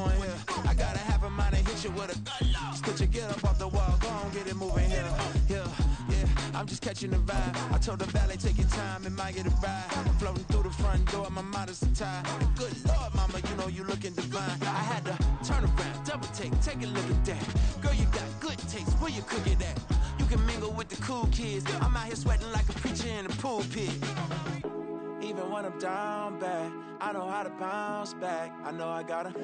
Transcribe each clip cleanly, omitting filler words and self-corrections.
doing here? I gotta have a mind to hit you with a just put your get up off the wall, go on, get it moving here. Yeah, I'm just catching the vibe. I told the valet, take your time, it might get a ride. Floating through the front door, my mind is tied. Good Lord, mama, you know you looking divine. I had to turn around, double take a look at that. Girl, you got good taste, where you cook it at? You can mingle with the cool kids. I'm out here sweating like a preacher in the pulpit. Even when I'm down bad, I know how to bounce back. I know I got her,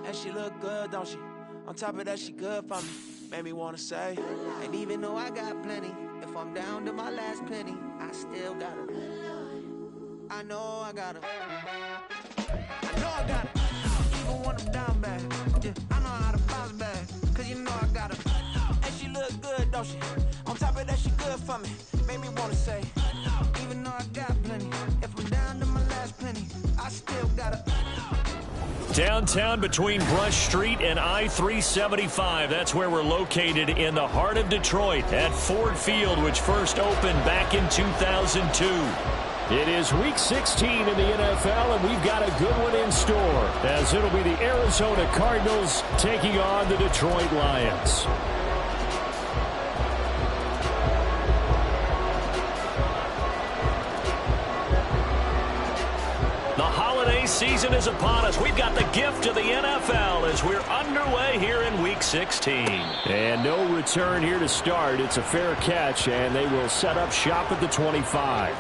and she look good, don't she? On top of that, she good for me. Made me wanna say, and even though I got plenty, if I'm down to my last penny, I still got her. I know I got her. I know I got her. Even when I'm down bad, yeah, I know how to bounce back. Cause you know I got her. And she look good, don't she? On top of that, she good for me. Made me wanna say, even though I got plenty, if I'm down to my last penny, I still got her. Downtown between Brush Street and I-375. That's where we're located in the heart of Detroit at Ford Field, which first opened back in 2002. It is Week 16 in the NFL, and we've got a good one in store, as it'll be the Arizona Cardinals taking on the Detroit Lions. The holiday season is upon us. We've got the gift of the NFL as we're underway here in Week 16. And no return here to start. It's a fair catch, and they will set up shop at the 25.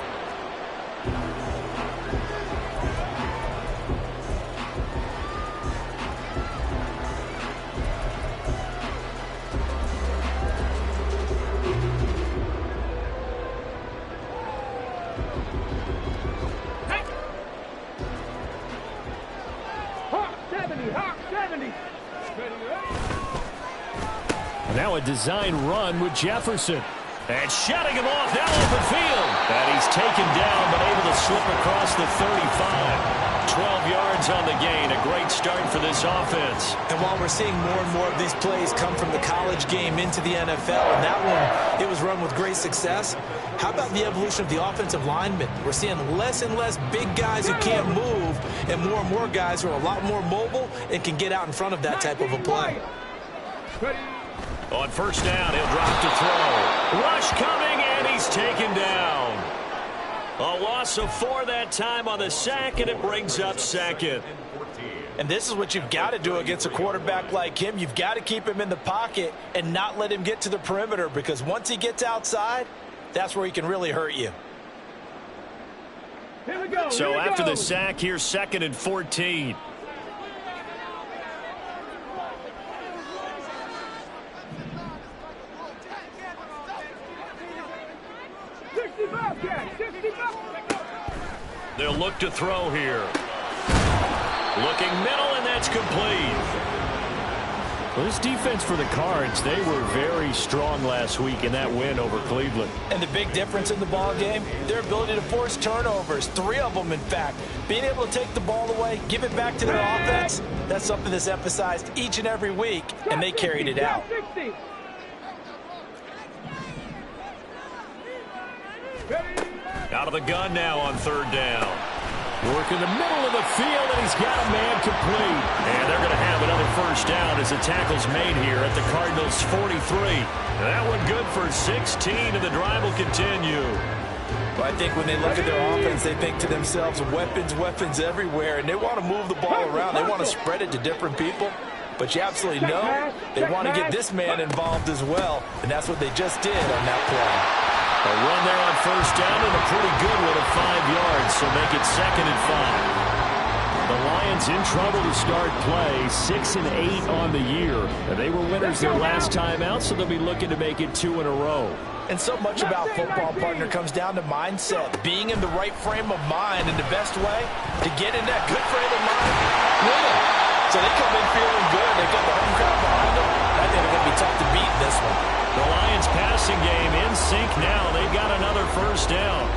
Now a design run with Jefferson. And shutting him off now open field. And he's taken down but able to slip across the 35. 12 yards on the gain. A great start for this offense. And while we're seeing more and more of these plays come from the college game into the NFL, and that one, it was run with great success. How about the evolution of the offensive linemen? We're seeing less and less big guys who can't move and more guys who are a lot more mobile and can get out in front of that type of a play. On first down, he'll drop to throw. Rush coming, and he's taken down. A loss of 4 that time on the sack, and it brings up second. And this is what you've got to do against a quarterback like him. You've got to keep him in the pocket and not let him get to the perimeter, because once he gets outside, that's where he can really hurt you. So after the sack, here's 2nd and 14. They'll look to throw here. Looking middle, and that's complete. Well, this defense for the Cards, they were very strong last week in that win over Cleveland. And the big difference in the ball game, their ability to force turnovers, 3 of them, in fact. Being able to take the ball away, give it back to their offense, that's something that's emphasized each and every week, and they carried it out. Out of the gun now on 3rd down. Work in the middle of the field, and he's got a man complete. And they're going to have another first down as the tackle's made here at the Cardinals' 43. That one good for 16, and the drive will continue. Well, I think when they look at their offense, they think to themselves, weapons everywhere, and they want to move the ball around. They want to spread it to different people. But you absolutely know they want to get this man involved as well, and that's what they just did on that play. A run there on first down, and a pretty good one of 5 yards, so make it 2nd and 5. The Lions in trouble to start play, 6 and 8 on the year. And they were winners their last time out, so they'll be looking to make it 2 in a row. And so much about football, partner, comes down to mindset, being in the right frame of mind, and the best way to get in that good frame of mind, winning. So they come in feeling good. They got the home crowd behind them. I think they're going to be tough to beat in this one. The Lions passing game in sync now. They've got another first down.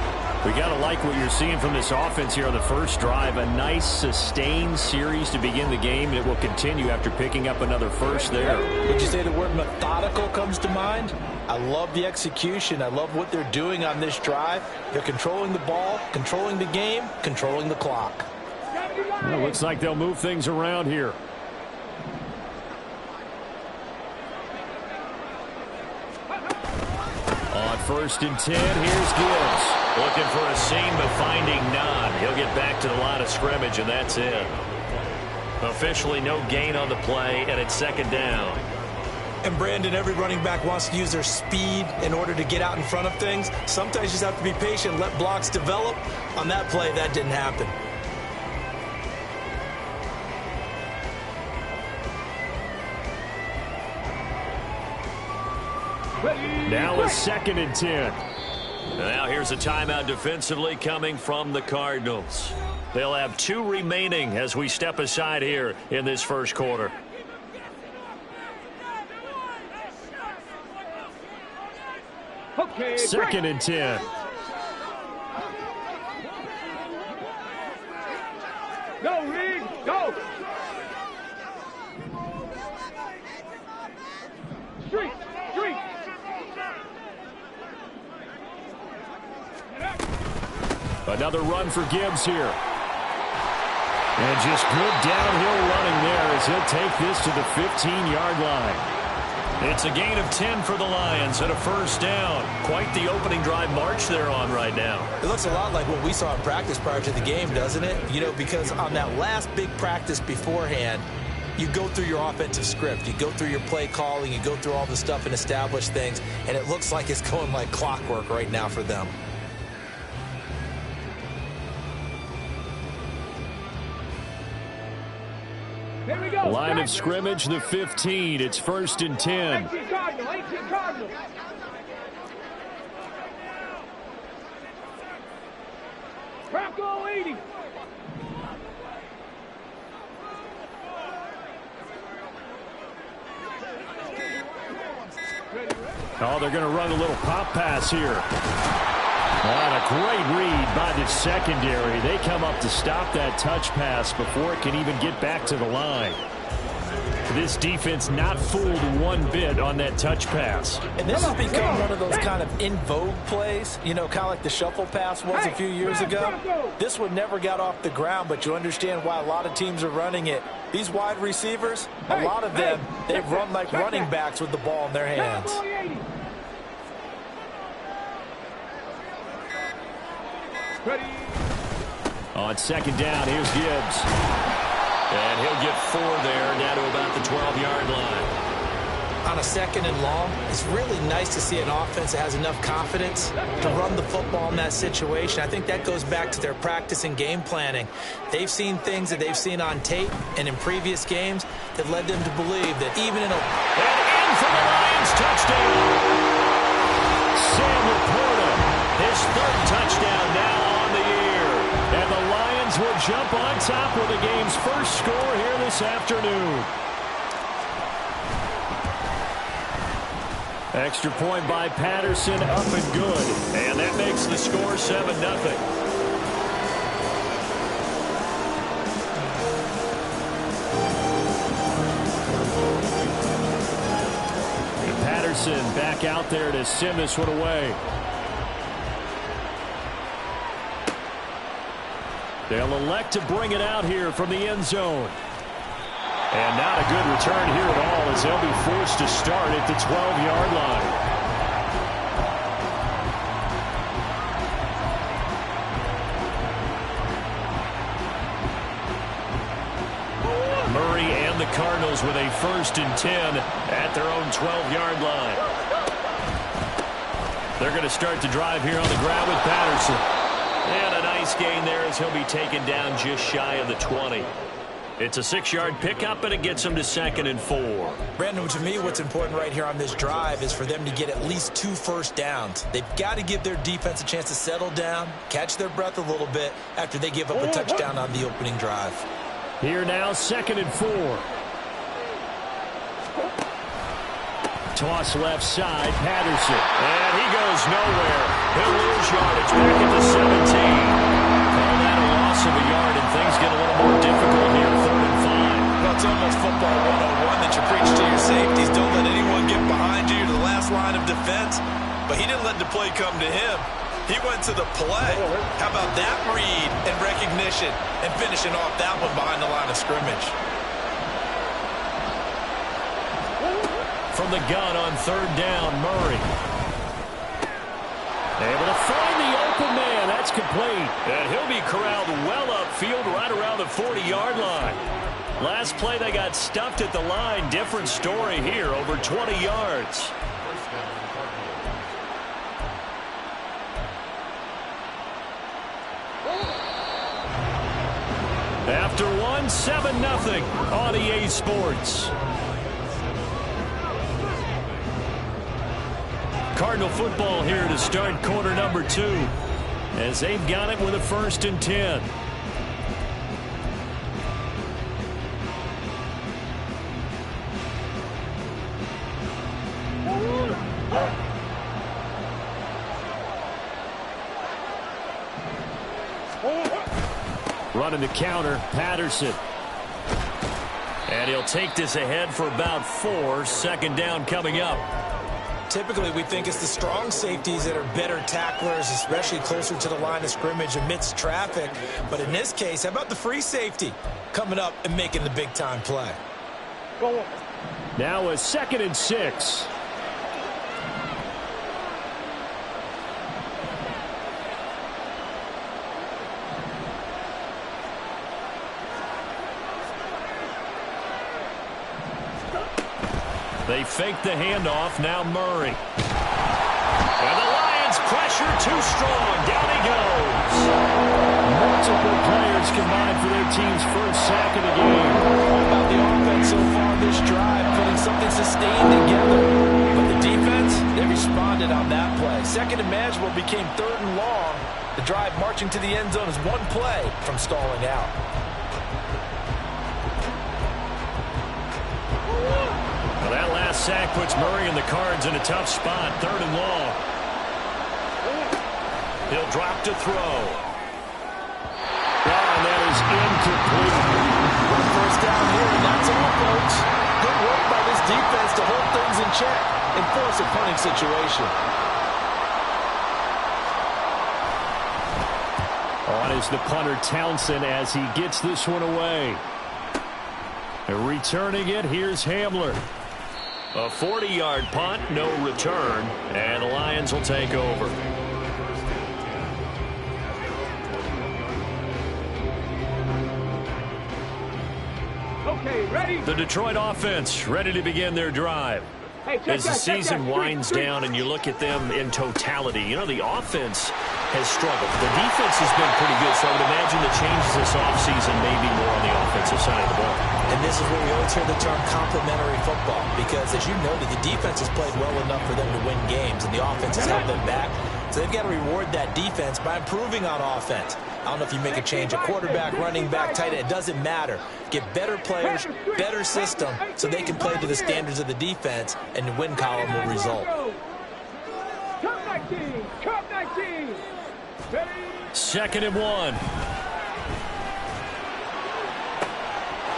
We got to like what you're seeing from this offense here on the first drive. A nice, sustained series to begin the game, and it will continue after picking up another first there. Would you say the word methodical comes to mind? I love the execution. I love what they're doing on this drive. They're controlling the ball, controlling the game, controlling the clock. Well, it looks like they'll move things around here. 1st and 10. Here's Gibbs. Looking for a seam, but finding none. He'll get back to the line of scrimmage, and that's it. Officially no gain on the play, and it's 2nd down. And Brandon, every running back wants to use their speed in order to get out in front of things. Sometimes you just have to be patient, let blocks develop. On that play, that didn't happen. Now it's 2nd and 10. Now here's a timeout defensively coming from the Cardinals. They'll have 2 remaining as we step aside here in this first quarter. Okay, 2nd and 10. Go, Reed, go! Street! Another run for Gibbs here. And just good downhill running there as he'll take this to the 15-yard line. It's a gain of 10 for the Lions and a 1st down. Quite the opening drive march they're on right now. It looks a lot like what we saw in practice prior to the game, doesn't it? You know, because on that last big practice beforehand, you go through your offensive script. You go through your play calling. You go through all the stuff and establish things. And it looks like it's going like clockwork right now for them. Here we go. Line of scrimmage, the 15. It's 1st and 10. 18 Cardinals. Bronco 80. Oh, they're going to run a little pop pass here. And a great read by the secondary. They come up to stop that touch pass before it can even get back to the line. This defense not fooled one bit on that touch pass. And this has become one of those kind of in vogue plays, you know, kind of like the shuffle pass was a few years ago. This one never got off the ground, but you understand why a lot of teams are running it. These wide receivers, a lot of them, they run like running backs with the ball in their hands. On 2nd down, here's Gibbs. And he'll get 4 there, down to about the 12-yard line. On a 2nd and long, it's really nice to see an offense that has enough confidence to run the football in that situation. I think that goes back to their practice and game planning. They've seen things that they've seen on tape and in previous games that led them to believe that even in a... And in for the Lions, touchdown! Sam Laporta, his 3rd touchdown now on the year. And the Lions will jump on top with the game's first score here this afternoon. Extra point by Patterson, up and good. And that makes the score 7-0. Patterson back out there to send this one away. They'll elect to bring it out here from the end zone. And not a good return here at all as they'll be forced to start at the 12-yard line. Murray and the Cardinals with a 1st and 10 at their own 12-yard line. They're going to start the drive here on the ground with Patterson. And a nice gain there as he'll be taken down just shy of the 20. It's a 6-yard pickup, and it gets them to 2nd and 4. Brandon, to me, what's important right here on this drive is for them to get at least 2 first downs. They've got to give their defense a chance to settle down, catch their breath a little bit after they give up a touchdown on the opening drive. Here now, 2nd and 4. Toss left side, Patterson. And he goes nowhere. He'll lose yardage back at the 17. Call that a loss of a yard, and things get a little more difficult here, 3rd and 5. Well, it's almost football 101 that you preach to your safeties. Don't let anyone get behind you to the last line of defense. But he didn't let the play come to him. He went to the play. How about that read and recognition and finishing off that one behind the line of scrimmage? From the gun on 3rd down, Murray. Able to find the open man. That's complete. And he'll be corralled well upfield right around the 40-yard line. Last play, they got stuffed at the line. Different story here, over 20 yards. After one, 7-0 on EA Sports. Cardinal football here to start quarter number 2 as they've got it with a 1st and 10. Running the counter, Patterson. And he'll take this ahead for about 4. 2nd down coming up. Typically, we think it's the strong safeties that are better tacklers, especially closer to the line of scrimmage amidst traffic. But in this case, how about the free safety coming up and making the big-time play? Now a 2nd and 6. They fake the handoff. Now Murray. And the Lions pressure too strong. Down he goes. Multiple players combined for their team's first sack of the game. What about the offense so far this drive, putting something sustained together? But the defense, they responded on that play. 2nd and manageable became 3rd and long. The drive marching to the end zone is one play from stalling out. Well, that last sack puts Murray and the Cards in a tough spot. 3rd and long. He'll drop to throw. And that is incomplete. One 1st down here, and that's all, folks. Good work by this defense to hold things in check and force a punting situation. On is the punter Townsend as he gets this one away. And returning it, here's Hamler. A 40-yard punt, no return, and the Lions will take over. Okay, ready? The Detroit offense ready to begin their drive. Hey, As the season winds down and you look at them in totality, you know, the offense has struggled. The defense has been pretty good, so I would imagine the changes this offseason may be more on the offensive side of the ball. And this is where we always hear the term complementary football, because as you noted, the defense has played well enough for them to win games, and the offense has held them back. So they've got to reward that defense by improving on offense. I don't know if you make a change, a quarterback, running back, tight end, it doesn't matter. Get better players, better system, so they can play to the standards of the defense, and the win column will result. Come 19, come 19. 2nd and 1.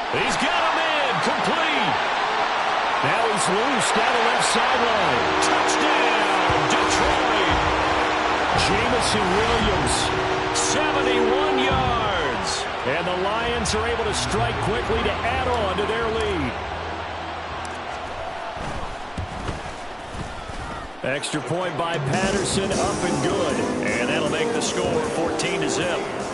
He's got him in, complete. Now he's loose down the left sideline. Touchdown, Detroit. Jameson Williams. 71 yards. And the Lions are able to strike quickly to add on to their lead. Extra point by Patterson, up and good. And that'll make the score 14-0.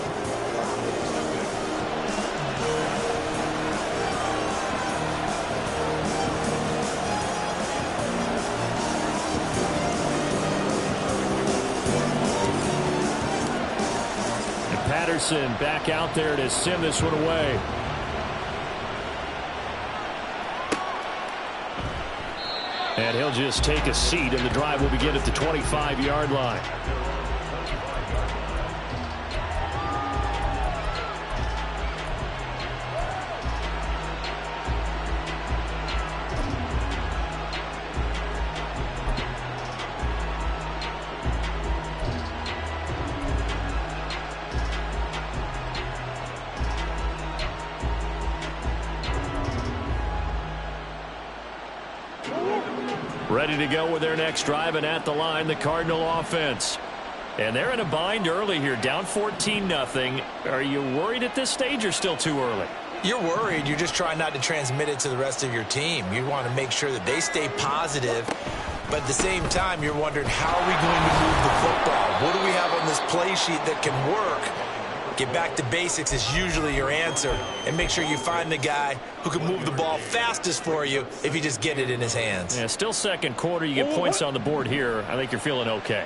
Patterson back out there to send this one away. And he'll just take a seat, and the drive will begin at the 25-yard line. Ready to go with their next drive, and at the line, the Cardinal offense. And they're in a bind early here, down 14-0. Are you worried at this stage or still too early? You're worried. You're just trying not to transmit it to the rest of your team. You want to make sure that they stay positive But at the same time, you're wondering, how are we going to move the football? What do we have on this play sheet that can work? Get back to basics is usually your answer. And make sure you find the guy who can move the ball fastest for you if you just get it in his hands. Yeah, still second quarter. You get points on the board here. I think you're feeling okay.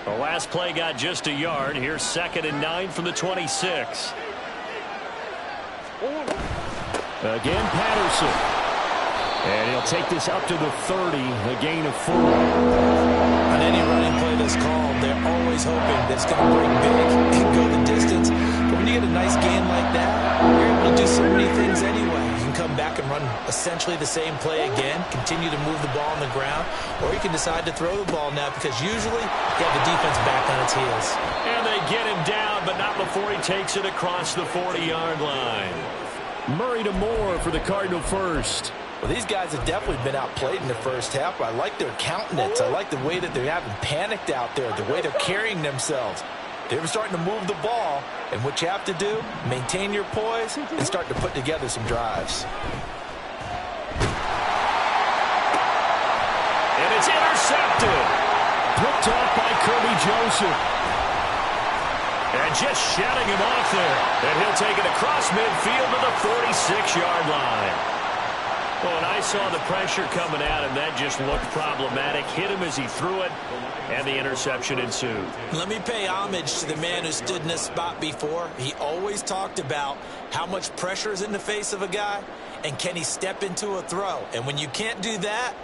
The last play got just a yard. Here's 2nd and 9 from the 26. Again, Patterson. And he'll take this up to the 30, a gain of 4. On any running play that's called, they're always hoping that it's going to break big and go the distance. But when you get a nice gain like that, you're able to do so many things anyway. You can come back and run essentially the same play again, continue to move the ball on the ground, or you can decide to throw the ball now because usually you have the defense back on its heels. And they get him down, but not before he takes it across the 40-yard line. Murray to Moore for the Cardinal first. Well, these guys have definitely been outplayed in the first half, but I like their countenance. I like the way that they haven't panicked out there, the way they're carrying themselves. They're starting to move the ball, and what you have to do, maintain your poise and start to put together some drives. And it's intercepted. Picked off by Kirby Joseph. And just shutting him off there. And he'll take it across midfield to the 46-yard line. Well, when I saw the pressure coming at him, that just looked problematic. Hit him as he threw it, and the interception ensued. Let me pay homage to the man who stood in this spot before. He always talked about how much pressure is in the face of a guy, and can he step into a throw. And when you can't do that,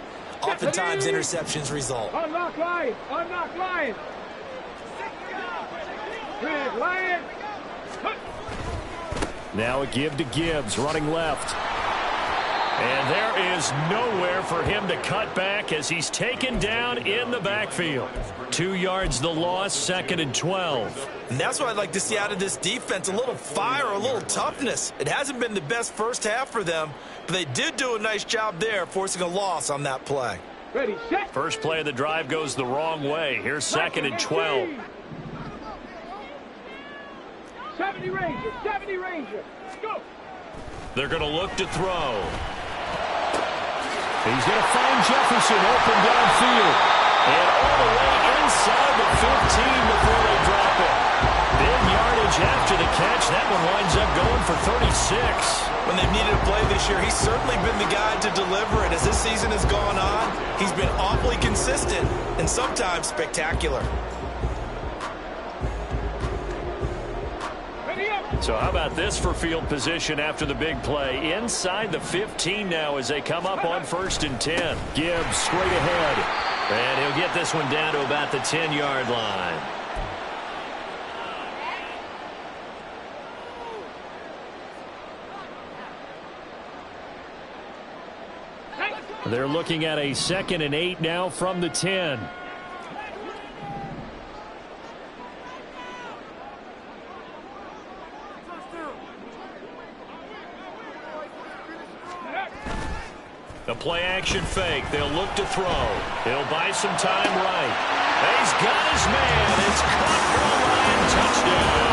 oftentimes interceptions result. Unlock line! Unlock line! Red Lion! Now a give to Gibbs, running left. And there is nowhere for him to cut back as he's taken down in the backfield. 2 yards the loss, 2nd and 12. And that's what I'd like to see out of this defense, a little fire, a little toughness. It hasn't been the best first half for them, but they did do a nice job there, forcing a loss on that play. Ready, set! First play of the drive goes the wrong way. Here's 2nd and 12. 70 Ranger, 70 Ranger. Go! They're going to look to throw. He's going to find Jefferson open downfield. And all the way inside the 15 before they drop it. Big yardage after the catch. That one winds up going for 36. When they've needed a play this year, he's certainly been the guy to deliver it. As this season has gone on, he's been awfully consistent and sometimes spectacular. So how about this for field position after the big play? Inside the 15 now as they come up on 1st and 10. Gibbs straight ahead. And he'll get this one down to about the 10-yard line. They're looking at a 2nd and 8 now from the 10. The play-action fake. They'll look to throw. He'll buy some time right. He's got his man. It's caught for a Lion touchdown.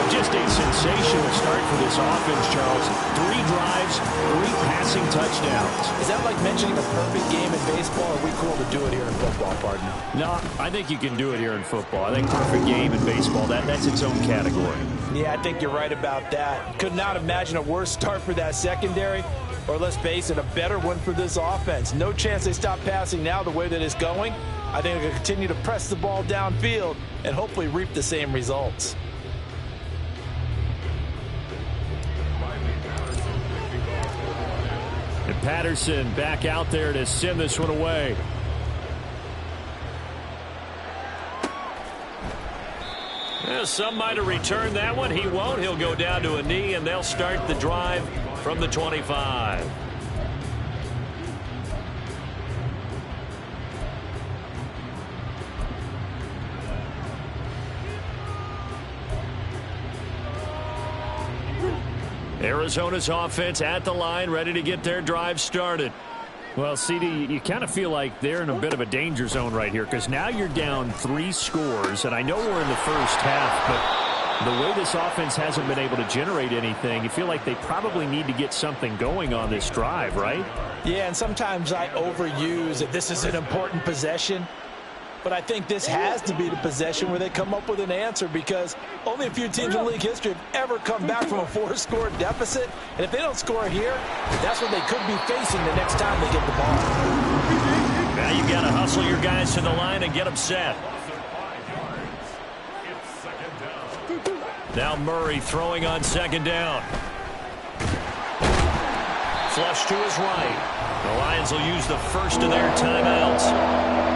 Just a sensational start for this offense, Charles. 3 drives, 3 passing touchdowns. Is that like mentioning a perfect game in baseball, or are we cool to do it here in football, partner? No, I think you can do it here in football. I think perfect game in baseball, that's its own category. Yeah, I think you're right about that. Could not imagine a worse start for that secondary, or let's face it, a better one for this offense. No chance they stop passing now the way that it's going. I think they'll continue to press the ball downfield and hopefully reap the same results. And Patterson back out there to send this one away. Well, some might have returned that one. He won't. He'll go down to a knee, and they'll start the drive from the 25. Arizona's offense at the line, ready to get their drive started. Well, CD, you kind of feel like they're in a bit of a danger zone right here because now you're down 3 scores, and I know we're in the first half, but The way this offense hasn't been able to generate anything, you feel like they probably need to get something going on this drive, right? Yeah, and sometimes I overuse that this is an important possession. But I think this has to be the possession where they come up with an answer, because only a few teams in league history have ever come back from a 4-score deficit. And if they don't score here, that's what they could be facing the next time they get the ball. Now you got to hustle your guys to the line and get them set. Now Murray throwing on second down. Flush to his right. The Lions will use the first of their timeouts,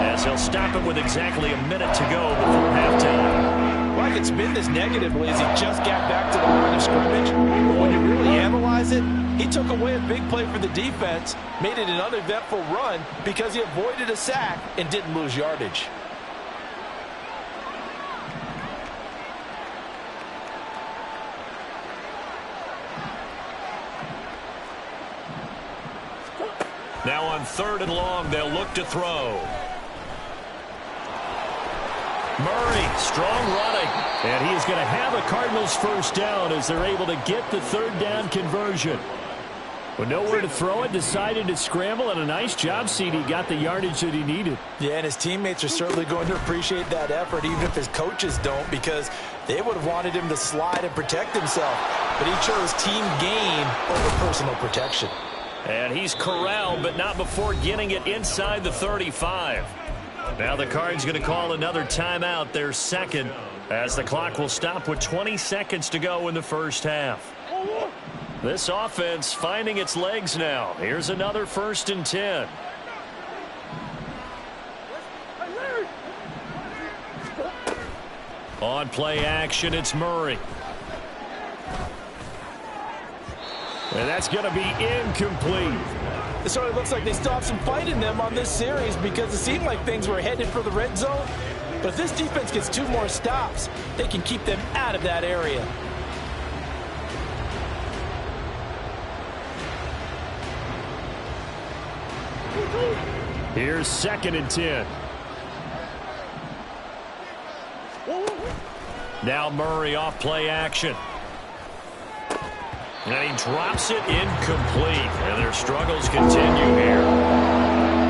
as they'll stop it with exactly a minute to go before halftime. Well, I could spin this negatively as he just got back to the line of scrimmage. But when you really analyze it, he took away a big play for the defense, made it an uneventful run because he avoided a sack and didn't lose yardage. Now on 3rd and long, they'll look to throw. Murray, strong running. And he is going to have a Cardinals first down as they're able to get the 3rd down conversion. With nowhere to throw it, decided to scramble, and a nice job, CD. Got the yardage that he needed. Yeah, and his teammates are certainly going to appreciate that effort, even if his coaches don't, because they would have wanted him to slide and protect himself. But he chose team gain over personal protection. And he's corralled, but not before getting it inside the 35. Now the Cards going to call another timeout, their second, as the clock will stop with 20 seconds to go in the first half. This offense finding its legs now. Here's another 1st and 10. On play action, it's Murray. And that's going to be incomplete. It sort of looks like they still have some fight in them on this series, because it seemed like things were headed for the red zone. But if this defense gets 2 more stops, they can keep them out of that area. Here's 2nd and 10. Now Murray off play action. And he drops it incomplete. And their struggles continue here.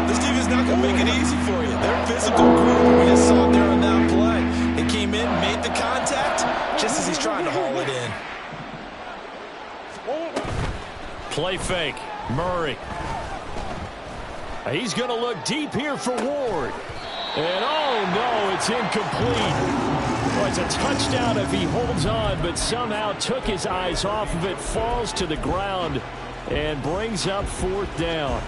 This team is not going to make it easy for you. They're a physical group. We just saw it there on that play. It came in, made the contact, just as he's trying to haul it in. Play fake. Murray. He's going to look deep here for Ward. And oh no, it's incomplete. Well, it's a touchdown if he holds on, but somehow took his eyes off of it, falls to the ground, and brings up 4th down.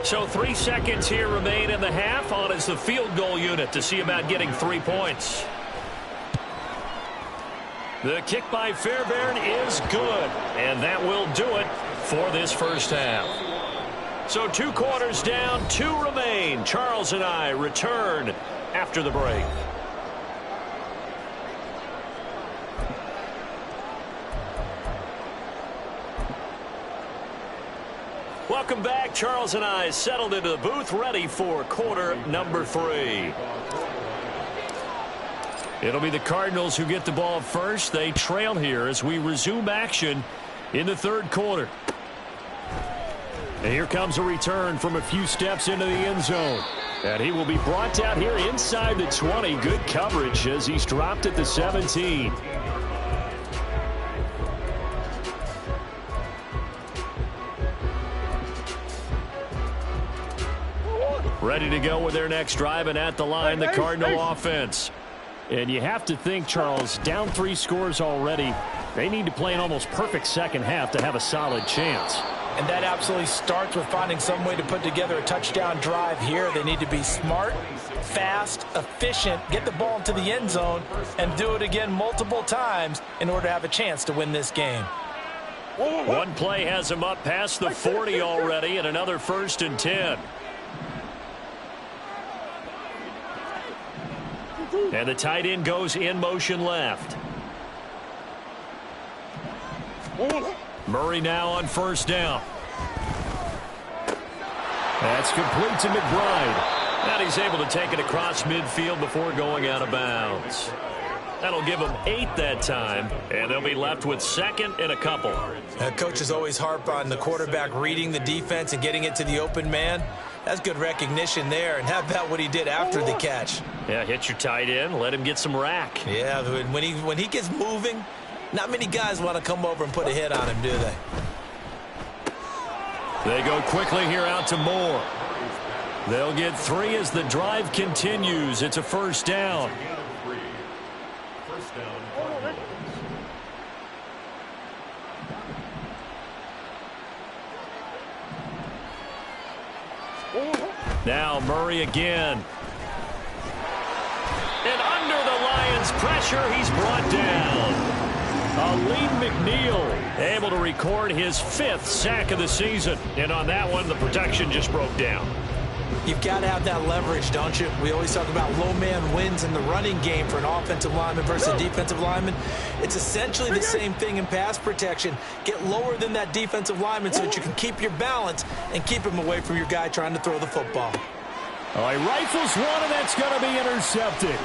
So 3 seconds here remain in the half. On is the field goal unit to see about getting 3 points. The kick by Fairbairn is good, and that will do it for this first half. So 2 quarters down, 2 remain. Charles and I return after the break. Welcome back. Charles and I settled into the booth, ready for quarter number 3. It'll be the Cardinals who get the ball first. They trail here as we resume action in the 3rd quarter. And here comes a return from a few steps into the end zone. And he will be brought down here inside the 20. Good coverage as he's dropped at the 17. Ready to go with their next drive, and at the line, the Cardinal offense. And you have to think, Charles, down 3 scores already. They need to play an almost perfect second half to have a solid chance. And that absolutely starts with finding some way to put together a touchdown drive here. They need to be smart, fast, efficient, get the ball into the end zone, and do it again multiple times in order to have a chance to win this game. One play has him up past the 40 already, and another 1st and 10. And the tight end goes in motion left. Murray now on 1st down. That's complete to McBride. And he's able to take it across midfield before going out of bounds. That'll give them 8 that time, and they'll be left with 2nd and a couple. Coaches always harp on the quarterback reading the defense and getting it to the open man. That's good recognition there. And how about what he did after the catch? Yeah, hit your tight end, let him get some rack. Yeah, when he gets moving, not many guys want to come over and put a hit on him, do they? They go quickly here out to Moore. They'll get 3 as the drive continues. It's a first down. Now Murray again. And under the Lions' pressure, he's brought down. Aleem McNeil able to record his 5th sack of the season. And on that one, the protection just broke down. You've got to have that leverage, don't you? We always talk about low man wins in the running game for an offensive lineman versus a defensive lineman. It's essentially the same thing in pass protection. Get lower than that defensive lineman so that you can keep your balance and keep him away from your guy trying to throw the football. All right, rifles one, and that's going to be intercepted.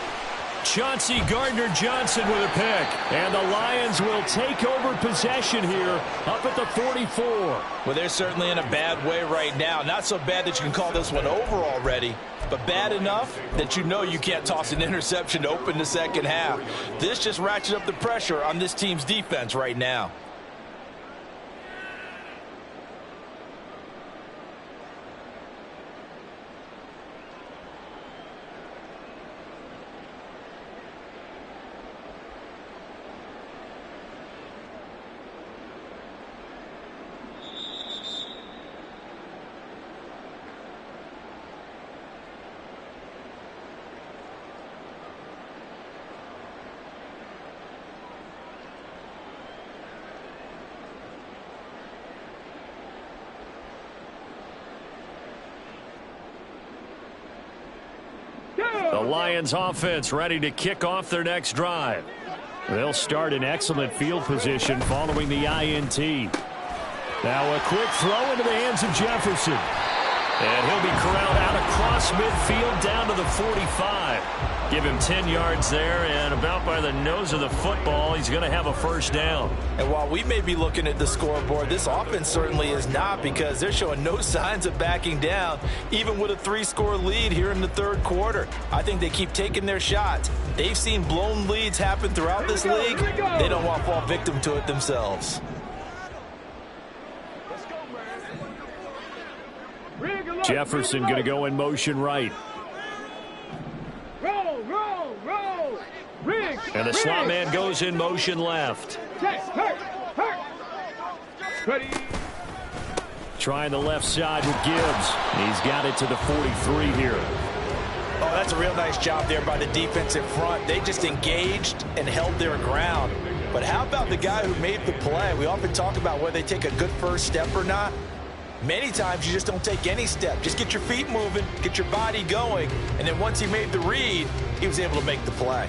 Chauncey Gardner-Johnson with a pick. And the Lions will take over possession here up at the 44. Well, they're certainly in a bad way right now. Not so bad that you can call this one over already, but bad enough that you know you can't toss an interception to open the second half. This just ratchets up the pressure on this team's defense right now. The Lions offense ready to kick off their next drive. They'll start in excellent field position following the INT. Now a quick throw into the hands of Jefferson. And he'll be corralled out across midfield down to the 45. Give him 10 yards there, and about by the nose of the football, he's going to have a first down. And while we may be looking at the scoreboard, this offense certainly is not, because they're showing no signs of backing down, even with a 3-score lead here in the third quarter. I think they keep taking their shots. They've seen blown leads happen throughout this league. They don't want to fall victim to it themselves. Jefferson going to go in motion right. Roll, roll, roll. Rig, and the slot man goes in motion left. Hurt. Ready. Trying the left side with Gibbs. He's got it to the 43 here. Oh, that's a real nice job there by the defensive front. They just engaged and held their ground. But how about the guy who made the play? We often talk about whether they take a good first step or not. Many times you just don't take any step. Just get your feet moving, get your body going, and then once he made the read, he was able to make the play.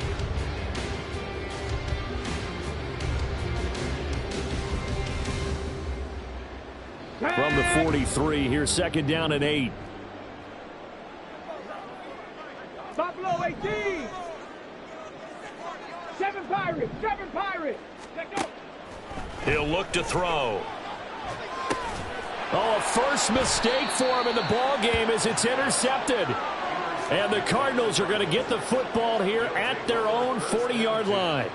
From the 43, here's 2nd down and 8. Buffalo 18. 7 Pirates. Let go. He'll look to throw. Oh, a first mistake for him in the ball game as it's intercepted. And the Cardinals are going to get the football here at their own 40-yard line.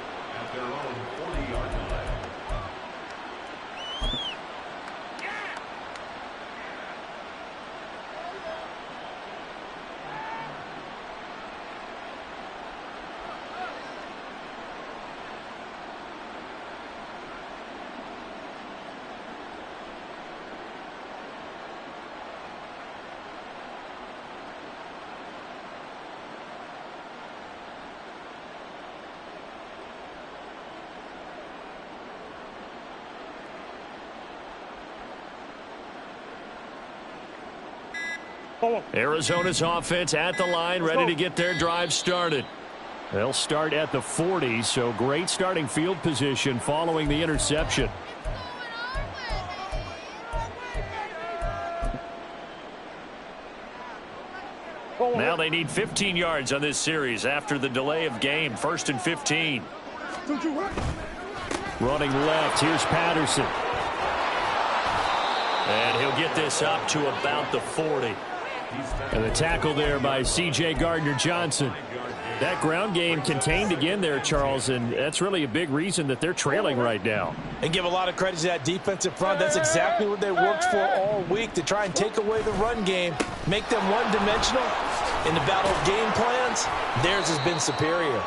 Arizona's offense at the line, ready to get their drive started. They'll start at the 40, so great starting field position following the interception. they need 15 yards on this series after the delay of game. 1st and 15. Running left, here's Patterson. And he'll get this up to about the 40. And the tackle there by C.J. Gardner-Johnson. That ground game contained again there, Charles, and that's really a big reason that they're trailing right now. And give a lot of credit to that defensive front. That's exactly what they worked for all week, to try and take away the run game, make them one-dimensional. In the battle of game plans, theirs has been superior.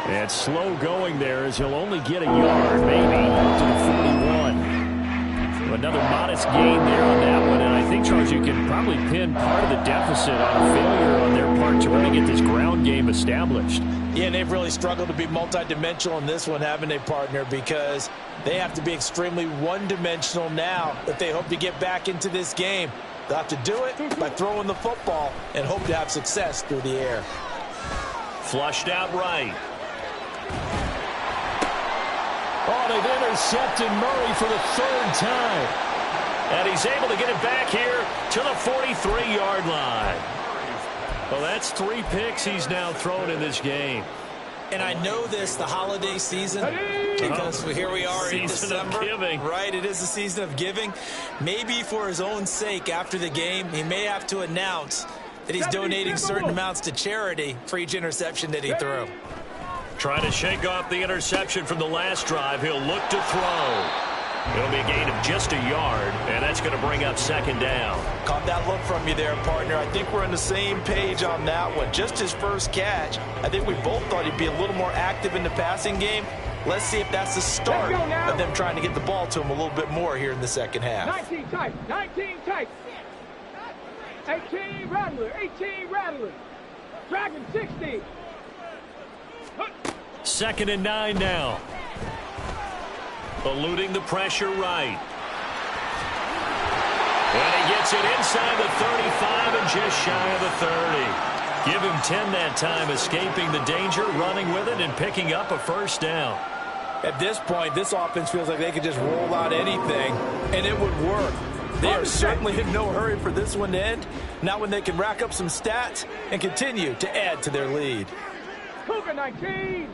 And slow going there as he'll only get a yard, maybe, up to the 41. Another modest gain there on that one, and I think, Charles, you can probably pin part of the deficit on a failure on their part to really get this ground game established. Yeah, and they've really struggled to be multidimensional in this one, haven't they, partner, because they have to be extremely one-dimensional now if they hope to get back into this game. They'll have to do it by throwing the football and hope to have success through the air. Flushed out right. Oh, they've intercepted Murray for the 3rd time. And he's able to get it back here to the 43-yard line. Well, that's 3 picks he's now thrown in this game. And I know this, the holiday season, because here we are in December. Season of giving. Right, it is the season of giving. Maybe for his own sake after the game, he may have to announce that he's donating certain amounts to charity for each interception that he threw. Trying to shake off the interception from the last drive. He'll look to throw. It'll be a gain of just a yard, and that's going to bring up 2nd down. Caught that look from you there, partner. I think we're on the same page on that one. Just his first catch. I think we both thought he'd be a little more active in the passing game. Let's see if that's the start of them trying to get the ball to him a little bit more here in the second half. 19 tight, 19 tight. 18 Rattler, 18 Rattler. Dragon 60. 2nd and 9 now. Eluding the pressure right. And he gets it inside the 35 and just shy of the 30. Give him 10 that time, escaping the danger, running with it, and picking up a 1st down. At this point, this offense feels like they could just roll out anything, and it would work. They are certainly in no hurry for this one to end. Now when they can rack up some stats and continue to add to their lead. Cougar 19.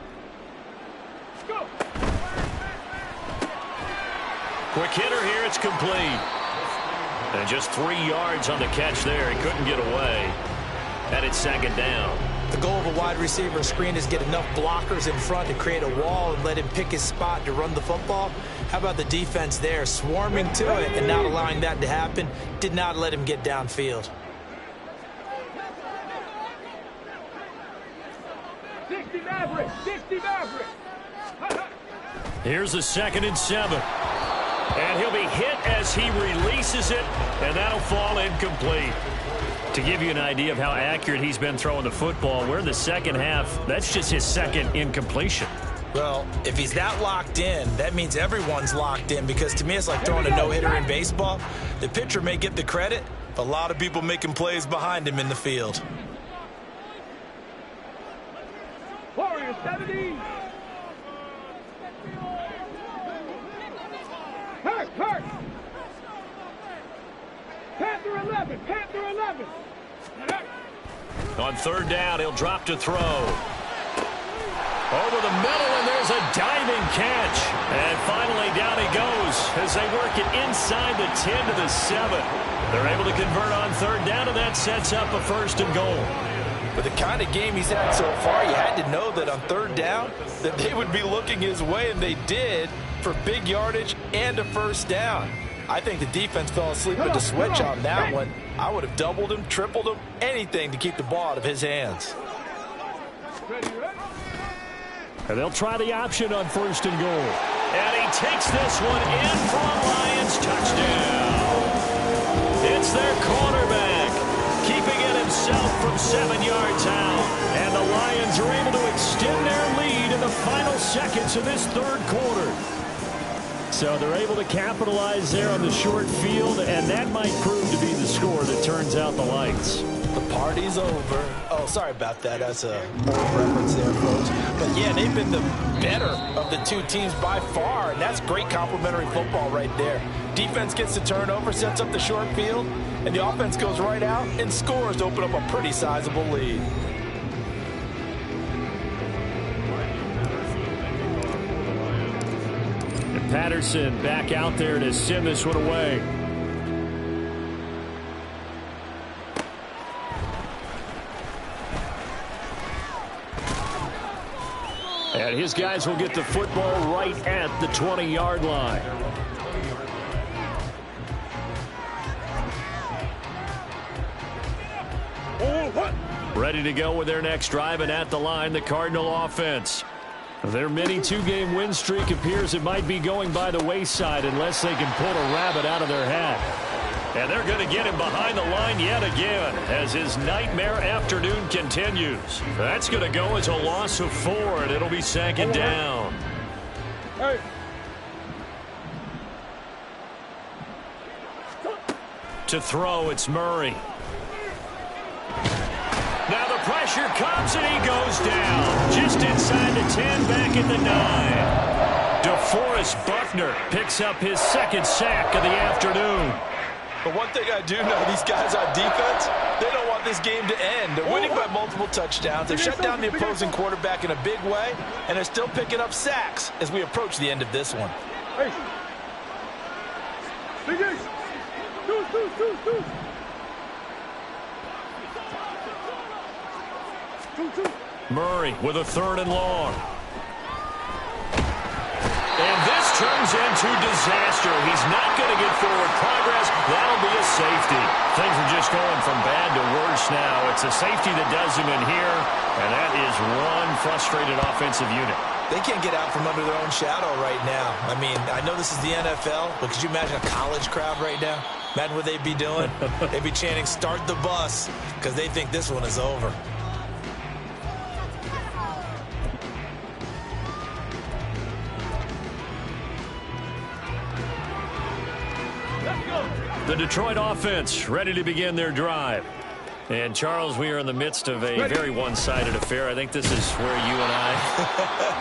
Go. Quick hitter here, it's complete. And just 3 yards on the catch there. He couldn't get away. And it's 2nd down. The goal of a wide receiver screen is get enough blockers in front to create a wall and let him pick his spot to run the football. How about the defense there, swarming to it and not allowing that to happen? Did not let him get downfield. 60 Maverick, 60 Maverick. Here's a 2nd and 7. And he'll be hit as he releases it, and that'll fall incomplete. To give you an idea of how accurate he's been throwing the football, we're in the second half. That's just his 2nd incompletion. Well, if he's that locked in, that means everyone's locked in, because to me it's like throwing a no-hitter in baseball. The pitcher may get the credit, but a lot of people making plays behind him in the field. Warrior 70. Hurt. Panther 11, Panther 11. On 3rd down, he'll drop to throw. Over the middle, and there's a diving catch. And finally, down he goes as they work it inside the 10 to the 7. They're able to convert on 3rd down, and that sets up a 1st and goal. With the kind of game he's had so far, you had to know that on 3rd down that they would be looking his way, and they did, for big yardage and a 1st down. I think the defense fell asleep with the switch on that one. I would have doubled him, tripled him, anything to keep the ball out of his hands. And they'll try the option on 1st and goal. And he takes this one in for a Lions touchdown. It's their quarterback, keeping it himself from 7 yards out. And the Lions are able to extend their lead in the final seconds of this 3rd quarter. So they're able to capitalize there on the short field, and that might prove to be the score that turns out the lights. The party's over. Oh, sorry about that. That's a old reference there, folks. But, yeah, they've been the better of the two teams by far, and that's great complementary football right there. Defense gets the turnover, sets up the short field, and the offense goes right out and scores to open up a pretty sizable lead. And Patterson back out there to send this one away. And his guys will get the football right at the 20-yard line. Ready to go with their next drive, and at the line, the Cardinal offense. Their mini two-game win streak appears it might be going by the wayside unless they can pull a rabbit out of their hat. And they're going to get him behind the line yet again as his nightmare afternoon continues. That's going to go as a loss of 4, and it'll be second down. Hey. To throw, it's Murray. Now the pressure comes, and he goes down. Just inside the 10, back at the 9. DeForest Buckner picks up his second sack of the afternoon. But one thing I do know, these guys on defense, they don't want this game to end. They're winning by multiple touchdowns. They've shut down the opposing quarterback in a big way, and they're still picking up sacks as we approach the end of this one. Hey. Murray with a 3rd and long. And this turns into disaster. He's not going to get forward progress. That'll be a safety. Things are just going from bad to worse now. It's a safety that does him in here, and that is one frustrated offensive unit. They can't get out from under their own shadow right now. I mean, I know this is the NFL, but could you imagine a college crowd right now? Imagine what they'd be doing. They'd be chanting, "Start the bus," because they think this one is over. The Detroit offense ready to begin their drive. And, Charles, we are in the midst of a very one-sided affair. I think this is where you and I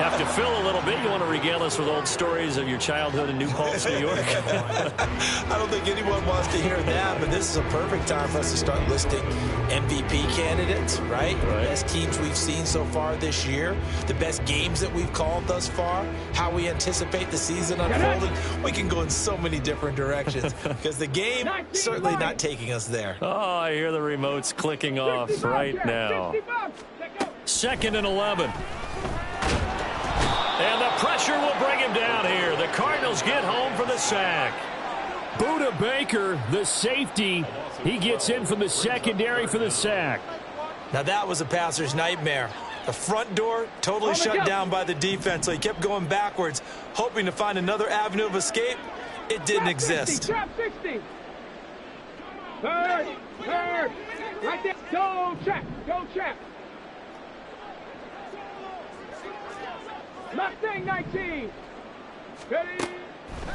have to fill a little bit. You want to regale us with old stories of your childhood in New Paltz, New York? I don't think anyone wants to hear that, but this is a perfect time for us to start listing MVP candidates, right? The best teams we've seen so far this year, the best games that we've called thus far, how we anticipate the season unfolding. We can go in so many different directions because the game certainly not taking us there. Oh, I hear the remotes clicking off right now. 2nd and 11. And the pressure will bring him down here. The Cardinals get home for the sack. Buda Baker, the safety, he gets in from the secondary for the sack. Now that was a passer's nightmare. The front door totally shut down by the defense, so he kept going backwards, hoping to find another avenue of escape. It didn't exist. Trap 60. Third. Right there. Go trap. Mustang 19. Ready.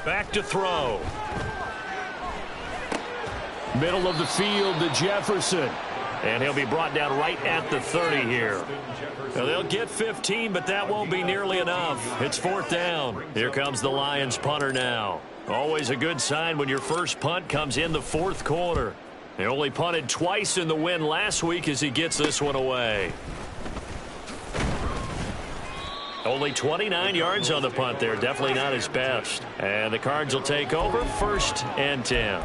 Back to throw. Middle of the field to Jefferson. And he'll be brought down right at the 30 here. Now they'll get 15, but that won't be nearly enough. It's 4th down. Here comes the Lions punter now. Always a good sign when your first punt comes in the 4th quarter. He only punted twice in the win last week as he gets this one away. Only 29 yards on the punt there. Definitely not his best. And the Cards will take over 1st and 10.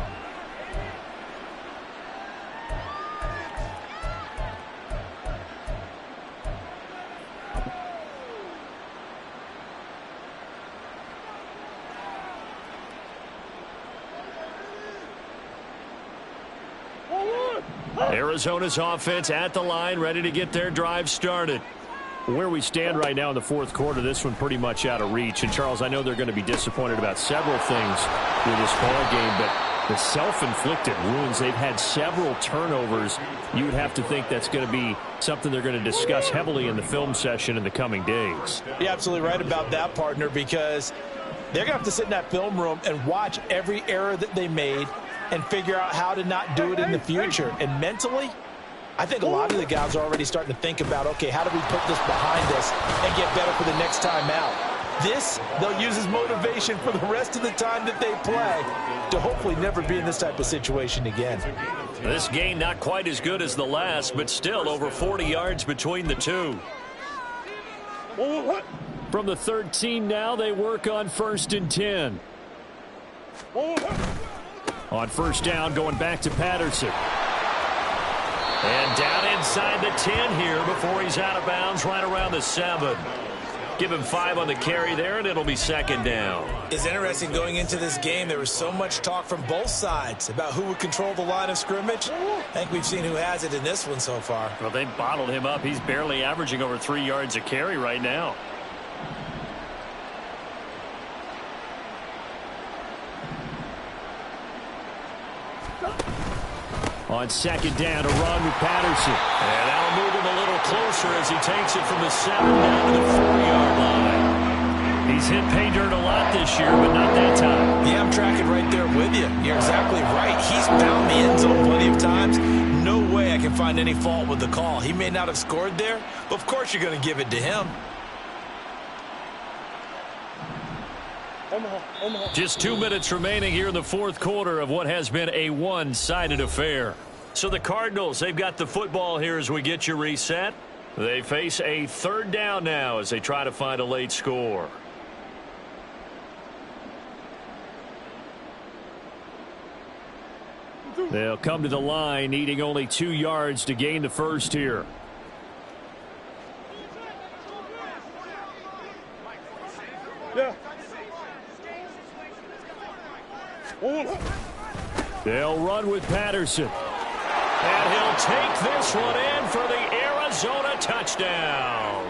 Arizona's offense at the line, ready to get their drive started. Where we stand right now in the 4th quarter, this one pretty much out of reach. And, Charles, I know they're going to be disappointed about several things with this ball game, but the self-inflicted wounds, they've had several turnovers. You would have to think that's going to be something they're going to discuss heavily in the film session in the coming days. You're absolutely right about that, partner, because they're going to have to sit in that film room and watch every error that they made and figure out how to not do it in the future. And mentally, I think a lot of the guys are already starting to think about, okay, how do we put this behind us and get better for the next time out? This, they'll use as motivation for the rest of the time that they play to hopefully never be in this type of situation again. This game not quite as good as the last, but still over 40 yards between the two. From the 13 now, they work on 1st and 10. On first down, going back to Patterson. And down inside the 10 here before he's out of bounds right around the 7. Give him 5 on the carry there, and it'll be 2nd down. It's interesting going into this game. There was so much talk from both sides about who would control the line of scrimmage. I think we've seen who has it in this one so far. Well, they bottled him up. He's barely averaging over 3 yards a carry right now. On 2nd down, a run with Patterson. And that'll move him a little closer as he takes it from the 7 down to the 4-yard line. He's hit pay dirt a lot this year, but not that time. Yeah, I'm tracking right there with you. You're exactly right. He's found the end zone plenty of times. No way I can find any fault with the call. He may not have scored there, but of course you're going to give it to him. Just 2 minutes remaining here in the 4th quarter of what has been a one-sided affair. So the Cardinals, they've got the football here as we get you reset. They face a 3rd down now as they try to find a late score. They'll come to the line, needing only 2 yards to gain the first here. They'll run with Patterson. And he'll take this one in for the Arizona touchdown.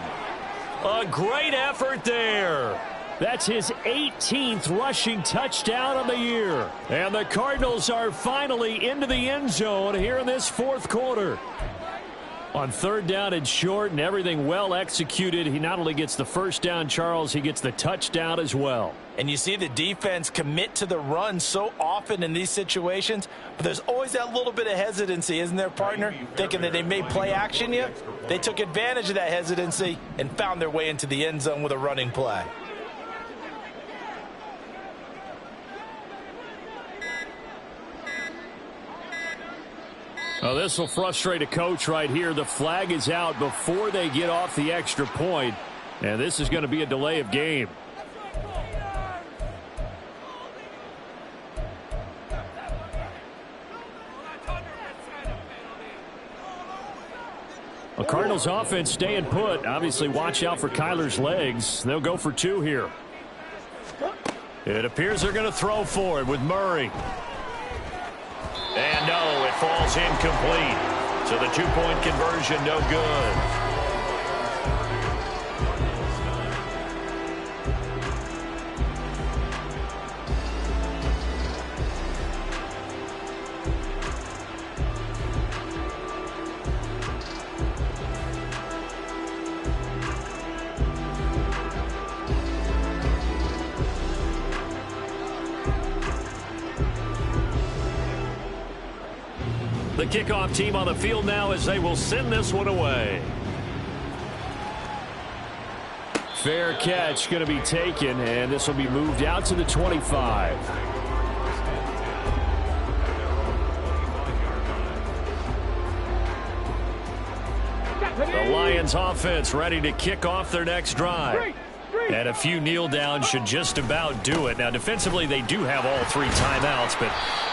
A great effort there. That's his 18th rushing touchdown of the year. And the Cardinals are finally into the end zone here in this 4th quarter. On 3rd down and short and everything well executed, he not only gets the first down, Charles, he gets the touchdown as well. And you see the defense commit to the run so often in these situations, but there's always that little bit of hesitancy, isn't there, partner? Thinking that they may play action you. They took advantage of that hesitancy and found their way into the end zone with a running play. Oh, this will frustrate a coach right here. The flag is out before they get off the extra point, and this is going to be a delay of game. A Cardinals offense staying put. Obviously, watch out for Kyler's legs. They'll go for 2 here. It appears they're going to throw for it with Murray. And no, it falls incomplete. So the 2-point conversion no good. The kickoff team on the field now as they will send this one away. Fair catch going to be taken, and this will be moved out to the 25. The Lions offense ready to kick off their next drive. And a few kneel downs should just about do it. Now, defensively, they do have all 3 timeouts, but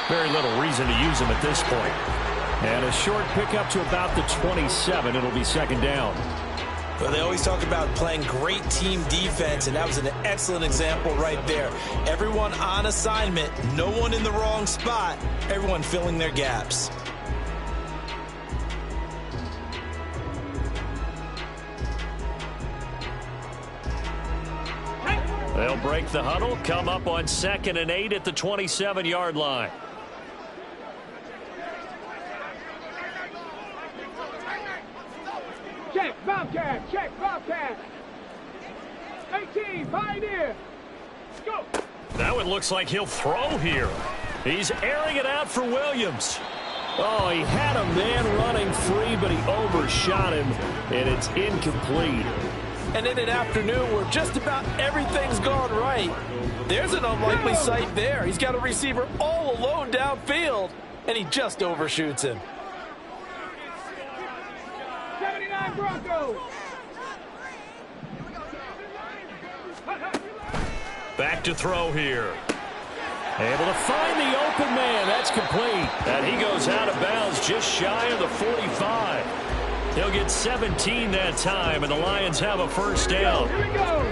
very little reason to use them at this point. And a short pickup to about the 27. It'll be 2nd down. Well, they always talk about playing great team defense, and that was an excellent example right there. Everyone on assignment, no one in the wrong spot, everyone filling their gaps. They'll break the huddle, come up on 2nd and 8 at the 27-yard line. Check, Bobcat, check, Bobcat. 18, Pioneer. Go. That one looks like he'll throw here. He's airing it out for Williams. Oh, he had a man running free, but he overshot him, and it's incomplete. And in an afternoon where just about everything's gone right, there's an unlikely sight there. He's got a receiver all alone downfield, and he just overshoots him. 79 Broncos. Back to throw here. Able to find the open man. That's complete. And he goes out of bounds just shy of the 45. He'll get 17 that time, and the Lions have a first down. Here we go.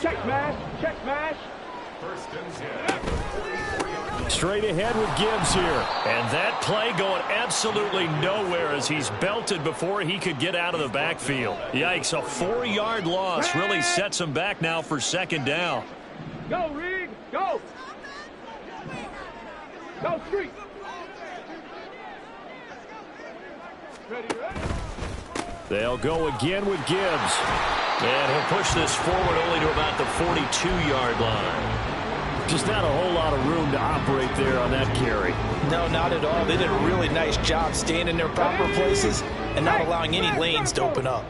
Check mash. Check mash. Straight ahead with Gibbs here. And that play going absolutely nowhere as he's belted before he could get out of the backfield. Yikes, a 4-yard loss really sets him back now for second down. Go, Reed. Go. Go, Street. Ready, ready. They'll go again with Gibbs. And he'll push this forward only to about the 42-yard line. Just not a whole lot of room to operate there on that carry. No, not at all. They did a really nice job staying in their proper places and not allowing any lanes to open up.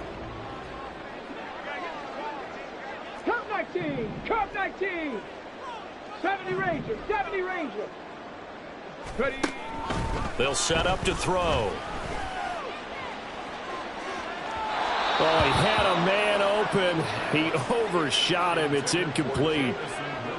Curve 19. Curve 19. 70 Ranger. 70 Ranger. Ready. They'll set up to throw. Oh, he had a man open. He overshot him. It's incomplete.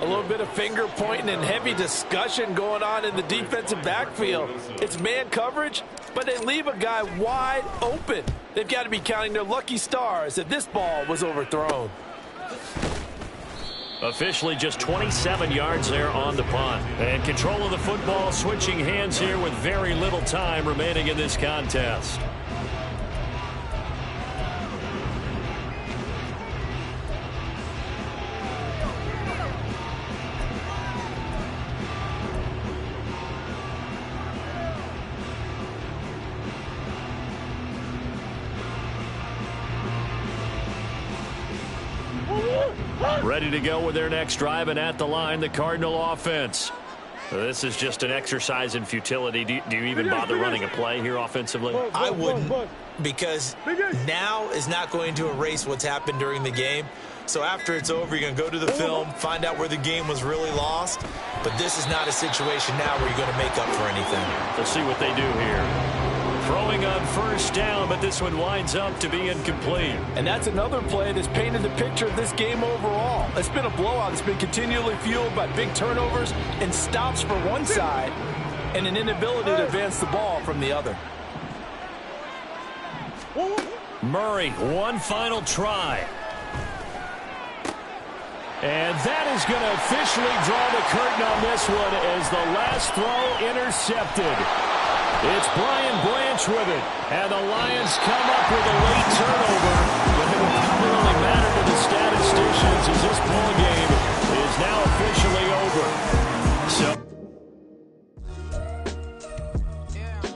A little bit of finger pointing and heavy discussion going on in the defensive backfield. It's man coverage, but they leave a guy wide open. They've got to be counting their lucky stars that this ball was overthrown. Officially just 27 yards there on the punt. And control of the football switching hands here with very little time remaining in this contest. Ready to go with their next drive, and at the line, the Cardinal offense. This is just an exercise in futility. Do you even bother running a play here offensively? I wouldn't, because now is not going to erase what's happened during the game. So after it's over, you're going to go to the film, find out where the game was really lost. But this is not a situation now where you're going to make up for anything. Let's see what they do here. Throwing on first down, but this one winds up to be incomplete. And that's another play that's painted the picture of this game overall. It's been a blowout. It's been continually fueled by big turnovers and stops for one side and an inability to advance the ball from the other. Murray, one final try. And that is going to officially draw the curtain on this one as the last throw intercepted. It's Brian Branch with it, and the Lions come up with a late turnover, but it will probably only matter to the statisticians as this ball game